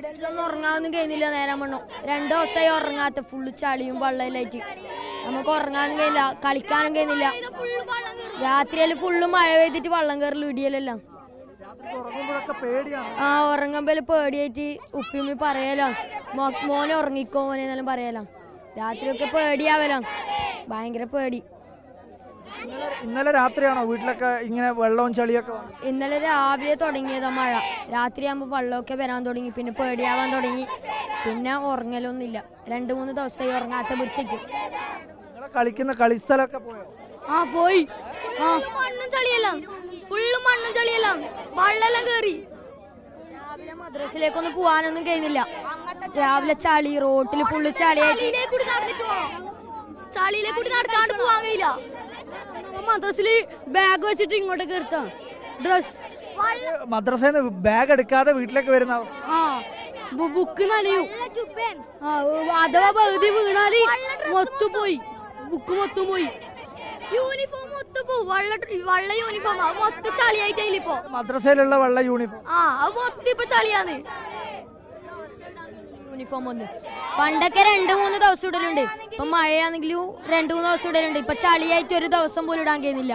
വീട്ടിലൊന്നും ഉറങ്ങാനൊന്നും കഴിയുന്നില്ല. നേരം വണ്ണു 2 ദിവസമായി ഉറങ്ങാത്ത, ഫുള്ള് ചളിയും വെള്ളയിലായിട്ട് നമുക്ക് ഉറങ്ങാനും കഴിയില്ല, കളിക്കാനും കഴിയുന്നില്ല. രാത്രിയില് ഫുള്ള് മഴ പെയ്തിട്ട് വെള്ളം കയറലും ഇടിയലെല്ലാം. ആ ഉറങ്ങുമ്പോൾ പേടിയായിട്ട് ഉപ്പിമ്മി പറയലോ, മോനെ ഉറങ്ങിക്കോ മോനെ എന്നെല്ലാം പറയലോ. രാത്രിയൊക്കെ പേടിയാവലോ, ഭയങ്കര പേടി. ഇന്നലെ രാത്രിയാണോ വീട്ടിലൊക്കെ ഇങ്ങനെ വെള്ളവും ചളിയൊക്കെ? ഇന്നലെ രാവിലെ തുടങ്ങിയതാ മഴ. രാത്രിയാകുമ്പോൾ വെള്ളമൊക്കെ വരാൻ തുടങ്ങി, പിന്നെ പേടിയാവാൻ തുടങ്ങി. പിന്നെ ഉറങ്ങലൊന്നുമില്ല, 2-3 ദിവസമായി ഉറങ്ങാത്ത വൃത്തിക്ക്. കളിക്കുന്ന കളിസ്ഥലൊക്കെ പോയോ? ആ പോയി. മണ്ണും ചളിയെല്ലാം, ഫുള്ള് മണ്ണും ചളിയെല്ലാം, വെള്ളമെല്ലാം കേറി. രാവിലെ മദ്രസിലേക്കൊന്നും പോവാനൊന്നും കഴിയുന്നില്ല. രാവിലെ ചളി, റോട്ടിൽ ഫുള്ള് ചളിയായിട്ട് ചളിയിലേക്കൂടി നടക്കാണ്ട് പോവാൻ കഴിയില്ല. മദ്രസില് ബാഗ് വെച്ചിട്ട് ഇങ്ങോട്ടേക്ക് എടുത്താ ഡ്രസ്. മദ്രസയിൽ നിന്ന് ബാഗ് എടുക്കാതെ വീട്ടിലേക്ക് വരുന്ന ബുക്ക് നനയും. അഥവാ പകുതി വീണാല് മൊത്തം പോയി, ബുക്ക് മൊത്തം പോയി. യൂണിഫോം മൊത്തം പോവും, വെള്ള യൂണിഫോം മൊത്തം ചളിയായിട്ടില്ല. ഇപ്പൊ മദ്രസയിലുള്ള വെള്ള യൂണിഫോം അത് മൊത്തം ഇപ്പൊ ചളിയാന്ന്. യൂണിഫോം ഒന്നും പണ്ടൊക്കെ 2-3 ദിവസം ഇടലുണ്ട്. ഇപ്പൊ മഴയാണെങ്കിലും 2-3 ദിവസം ഇടലുണ്ട്. ഇപ്പൊ ചളിയായിട്ട് ഒരു ദിവസം പോലും ഇടാൻ കഴിയുന്നില്ല.